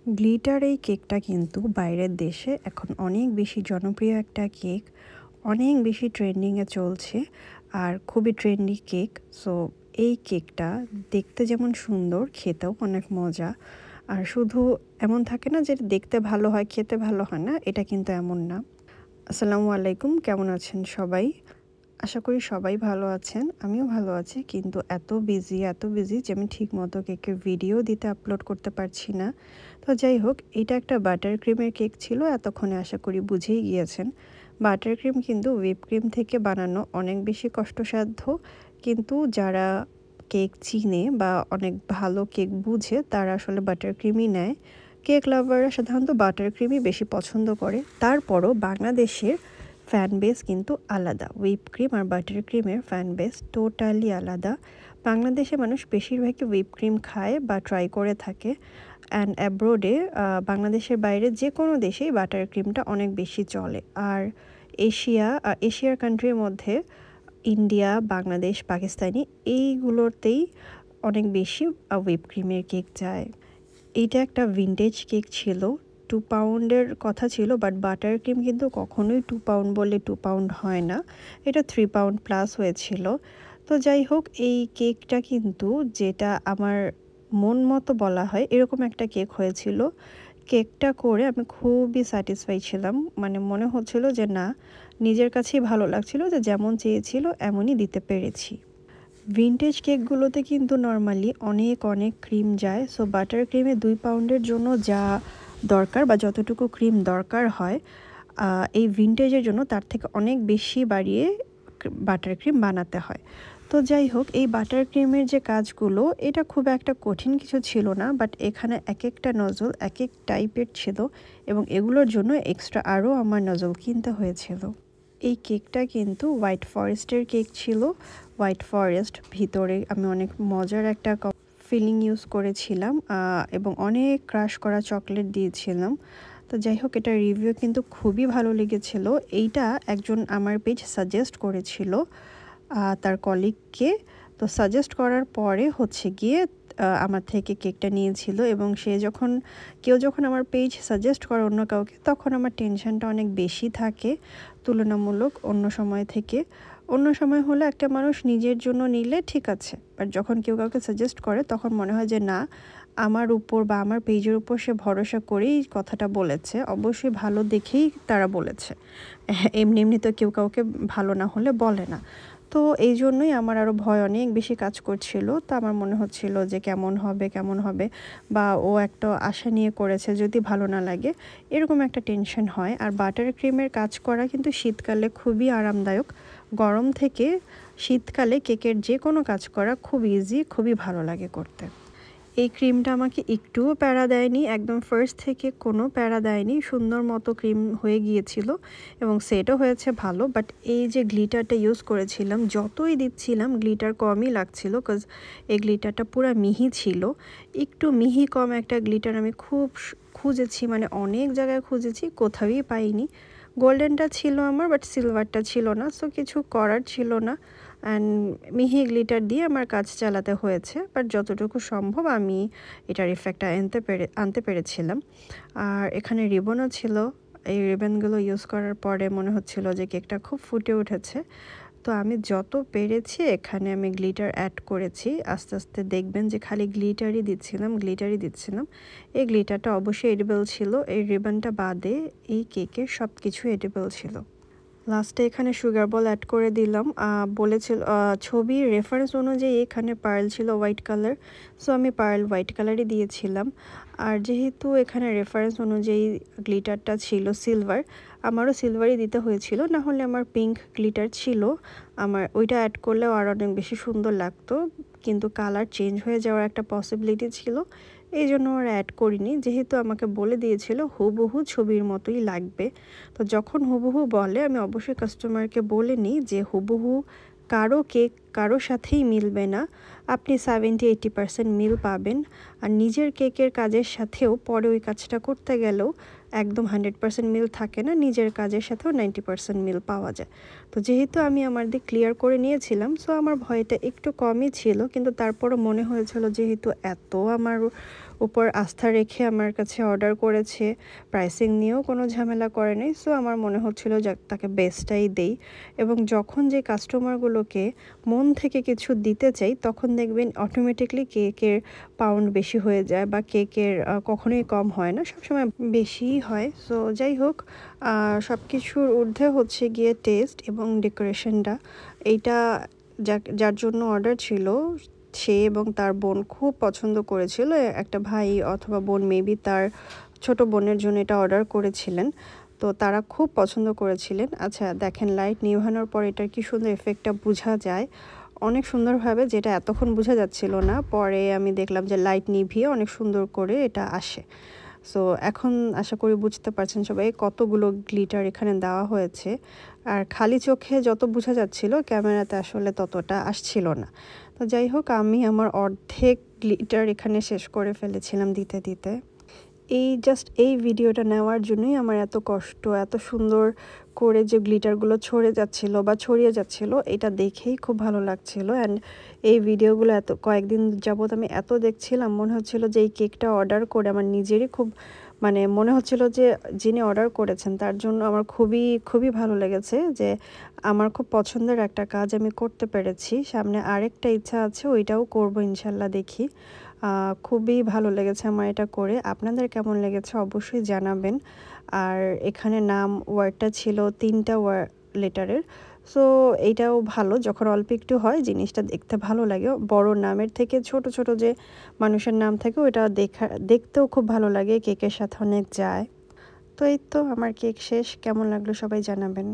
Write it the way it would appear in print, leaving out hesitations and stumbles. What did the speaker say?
Glitter এই কেকটা কিন্তু বাইরের দেশে এখন অনেক বেশি জনপ্রিয় একটা কেক, অনেক বেশি ট্রেন্ডিংয়ে চলছে আর খুবই ট্রেন্ডি কেক। সো এই কেকটা দেখতে যেমন সুন্দর, খেতেও অনেক মজা। আর শুধু এমন থাকে না যে দেখতে ভালো হয় খেতে ভালো হয় না, এটা কিন্তু এমন না। আসসালামু আলাইকুম, কেমন আছেন সবাই? আশা করি সবাই ভালো আছেন, আমিও ভালো আছি। কিন্তু এত বিজি যে আমি ঠিকমতো কেকের ভিডিও আপলোড করতে পারছি না। তো যাই হোক, এটা একটা বাটার ক্রিমের কেক ছিল। এতক্ষণে আশা করি বুঝেই গিয়েছেন, বাটার ক্রিম কিন্তু হুইপ ক্রিম থেকে বানানো অনেক বেশি কষ্টসাধ্য। কিন্তু যারা কেক চিনে বা অনেক ভালো কেক বুঝে তারা আসলে বাটার ক্রিমই নেয়। কেক লাভাররা সাধারণত বাটার ক্রিমই বেশি পছন্দ করে। তারপরও বাংলাদেশের ফ্যান বেস কিন্তু আলাদা। হুইপ ক্রিম আর বাটার ক্রিমের ফ্যান বেস টোটালি আলাদা। বাংলাদেশে মানুষ বেশিরভাগই হুইপ ক্রিম খায় বা ট্রাই করে থাকে। অ্যান্ড অ্যাব্রোডে, বাংলাদেশের বাইরে যে কোনো দেশেই বাটার ক্রিমটা অনেক বেশি চলে। আর এশিয়ার কান্ট্রির মধ্যে ইন্ডিয়া, বাংলাদেশ, পাকিস্তানি এইগুলোতেই অনেক বেশি হুইপ ক্রিমের কেক যায়। এইটা একটা ভিন্টেজ কেক ছিল, 2 পাউন্ডের কথা ছিল, বাট বাটার ক্রিম কিন্তু কখনোই 2 পাউন্ড বললে 2 পাউন্ড হয় না, এটা 3 পাউন্ড প্লাস হয়েছিল। তো যাই হোক, এই কেকটা কিন্তু যেটা আমার মন মতো বলা হয় এরকম একটা কেক হয়েছিল। কেকটা করে আমি খুবই স্যাটিসফাই ছিলাম, মানে মনে হচ্ছিল যে না, নিজের কাছেই ভালো লাগছিল যে যেমন চেয়েছিল এমনই দিতে পেরেছি। ভিন্টেজ কেকগুলোতে কিন্তু নর্মালি অনেক ক্রিম যায়। সো বাটার ক্রিমে 2 পাউন্ডের জন্য যা দরকার বা যতটুকু ক্রিম দরকার হয়, এই ভিন্টেজের জন্য তার থেকে অনেক বেশি বাড়িয়ে বাটার ক্রিম বানাতে হয়। তো যাই হোক, এই বাটার ক্রিমের যে কাজগুলো, এটা খুব একটা কঠিন কিছু ছিল না, বাট এখানে এক একটা নজল এক এক টাইপের ছিল এবং এগুলোর জন্য এক্সট্রা আরও আমার নজল কিনতে হয়েছিল। এই কেকটা কিন্তু হোয়াইট ফরেস্টের কেক ছিল। হোয়াইট ফরেস্ট ভিতরে আমি অনেক মজার একটা ফিলিং ইউজ করেছিলাম এবং অনেক ক্রাশ করা চকলেট দিয়েছিলাম। তো যাই হোক, এটা রিভিউ কিন্তু খুবই ভালো লেগেছিল। এইটা একজন আমার পেজ সাজেস্ট করেছিল তার কলিগকে। তো সাজেস্ট করার পরে হচ্ছে গিয়ে আমার থেকে কেকটা নিয়েছিল এবং কেউ যখন আমার পেজ সাজেস্ট করে অন্য কাউকে, তখন আমার টেনশনটা অনেক বেশি থাকে তুলনামূলক অন্য সময় থেকে। অন্য সময় হলে একটা মানুষ নিজের জন্য নিলে ঠিক আছে, বাট যখন কেউ কাউকে সাজেস্ট করে তখন মনে হয় যে না, আমার উপর বা আমার পেজের উপর সে ভরসা করেই কথাটা বলেছে, অবশ্যই ভালো দেখেই তারা বলেছে। এমনি তো কেউ কাউকে ভালো না হলে বলে না। তো এই জন্যই আমার আরও ভয় অনেক বেশি কাজ করছিল। তো আমার মনে হচ্ছিল যে কেমন হবে বা ও একটা আশা নিয়ে করেছে, যদি ভালো না লাগে, এরকম একটা টেনশন হয়। আর বাটার ক্রিমের কাজ করা কিন্তু শীতকালে খুবই আরামদায়ক। গরম থেকে শীতকালে কেকের যে কোনো কাজ করা খুব ইজি, খুবই ভালো লাগে করতে। এই ক্রিমটা আমাকে একটুও প্যারা দেয়নি, একদম ফার্স্ট থেকে কোনো প্যারা দেয়নি, সুন্দর মতো ক্রিম হয়ে গিয়েছিল এবং সেটও হয়েছে ভালো। বাট এই যে গ্লিটারটা ইউজ করেছিলাম, যতই দিচ্ছিলাম গ্লিটার কমই লাগছিল, কজ এই গ্লিটারটা পুরো মিহি ছিল। একটু মিহি কম একটা গ্লিটার আমি খুব খুঁজেছি, মানে অনেক জায়গায় খুঁজেছি, কোথাওই পাইনি। গোল্ডেনটা ছিল আমার, বাট সিলভারটা ছিল না। সো কিছু করার ছিল না, অ্যান্ড মিহি গ্লিটার দিয়ে আমার কাজ চালাতে হয়েছে। বাট যতটুকু সম্ভব আমি এটার ইফেক্টটা আনতে পেরেছিলাম। আর এখানে রিবনও ছিল। এই রিবনগুলো ইউজ করার পরে মনে হচ্ছিল যে কেকটা খুব ফুটে উঠেছে। তো আমি যত পেরেছি এখানে আমি গ্লিটার অ্যাড করেছি। আস্তে আস্তে দেখবেন যে খালি গ্লিটারই দিচ্ছিলাম। এই গ্লিটারটা অবশ্যই এডিবল ছিল। এই রিবনটা বাদে এই কেকের সব কিছু এডিবল ছিল। লাস্টে এখানে সুগার বল অ্যাড করে দিলাম। বলেছিল ছবির রেফারেন্স অনুযায়ী এখানে পার্ল ছিল হোয়াইট কালার, সো আমি পার্ল হোয়াইট কালারই দিয়েছিলাম। আর যেহেতু এখানে রেফারেন্স অনুযায়ী গ্লিটারটা ছিল সিলভার, আমারও সিলভারই দিতে হয়েছিল, না হলে আমার পিঙ্ক গ্লিটার ছিল, আমার ওইটা অ্যাড করলেও আর অনেক বেশি সুন্দর লাগতো, কিন্তু কালার চেঞ্জ হয়ে যাওয়ার একটা পসিবিলিটি ছিল, এই জন্য আর অ্যাড করিনি। যেহেতু আমাকে বলে দিয়েছিল হুবহু ছবির মতোই লাগবে, তো যখন হুবহু বলে আমি অবশ্যই কাস্টমারকে বলে নিই যে হুবহু কারো সাথেই মিলবে না, আপনি 70-80% মিল পাবেন। আর নিজের কেকের কাজের সাথেও পরে ওই কাজটা করতে গেলেও একদম 100% মিল থাকে না, নিজের কাজের সাথেও 90% মিল পাওয়া যায়। তো যেহেতু আমি আমার দিক ক্লিয়ার করে নিয়েছিলাম, সো আমার ভয়টা একটু কমই ছিল, কিন্তু তারপরও মনে হয়েছিল যেহেতু এত আমার উপর আস্থা রেখে আমার কাছে অর্ডার করেছে, প্রাইসিং নিয়েও কোনো ঝামেলা করে নাই। সো আমার মনে হচ্ছিল যে তাকে বেস্টটাই দেই। এবং যখন যে কাস্টমারগুলোকে মন থেকে কিছু দিতে চাই তখন দেখবেন অটোমেটিকলি কেকের পাউন্ড বেশি হয়ে যায় বা কেকের কখনোই কম হয় না, সবসময় বেশিই হয়। সো যাই হোক, সব কিছুর ঊর্ধ্বে হচ্ছে গিয়ে টেস্ট এবং ডেকোরেশনটা। এইটা যার জন্য অর্ডার ছিল সে এবং তার বোন খুব পছন্দ করেছিল। একটা ভাই অথবা বোন মেবি তার ছোট বোনের জন্য এটা অর্ডার করেছিলেন। তো তারা খুব পছন্দ করেছিলেন। আচ্ছা দেখেন, লাইট নিভানোর পর এটার কি সুন্দর এফেক্টটা বোঝা যায় অনেক সুন্দরভাবে, যেটা এতক্ষণ বোঝা যাচ্ছিল না। পরে আমি দেখলাম যে লাইট নিভিয়ে অনেক সুন্দর করে এটা আসে। সো এখন আশা করি বুঝতে পারছেন সবাই কতগুলো গ্লিটার এখানে দেওয়া হয়েছে। আর খালি চোখে যত বোঝা যাচ্ছিল ক্যামেরাতে আসলে ততটা আসছিল না। তো যাই হোক, আমি আমার অর্ধেক গ্লিটার এখানে শেষ করে ফেলেছিলাম দিতে দিতে। এই ভিডিওটা নেওয়ার জন্যই আমার এত কষ্ট, এত সুন্দর করে যে গ্লিটারগুলো ছড়িয়ে যাচ্ছিল এটা দেখেই খুব ভালো লাগছিল। অ্যান্ড এই ভিডিওগুলো কয়েকদিন যাবত আমি এত দেখছিলাম, মনে হচ্ছিল যে এই কেকটা অর্ডার করে আমার নিজেরই খুব মনে হচ্ছিল যে যিনি অর্ডার করেছেন তার জন্য আমার খুবই খুবই ভালো লেগেছে, যে আমার খুব পছন্দের একটা কাজ আমি করতে পেরেছি। সামনে আরেকটা ইচ্ছা আছে, ওইটাও করব ইনশাল্লাহ, দেখি। খুবই ভালো লেগেছে আমার এটা করে। আপনাদের কেমন লেগেছে অবশ্যই জানাবেন। আর এখানে নাম ওয়ার্ডটা ছিল 3টা লেটারের। সো এইটাও ভালো, যখন অল্প একটু হয় জিনিসটা দেখতে ভালো লাগে। বড় নামের থেকে ছোট ছোট যে মানুষের নাম থাকে ওইটা দেখতেও খুব ভালো লাগে, কেকের সাথে অনেক যায়। তো এই তো আমার কেক শেষ। কেমন লাগলো সবাই জানাবেন।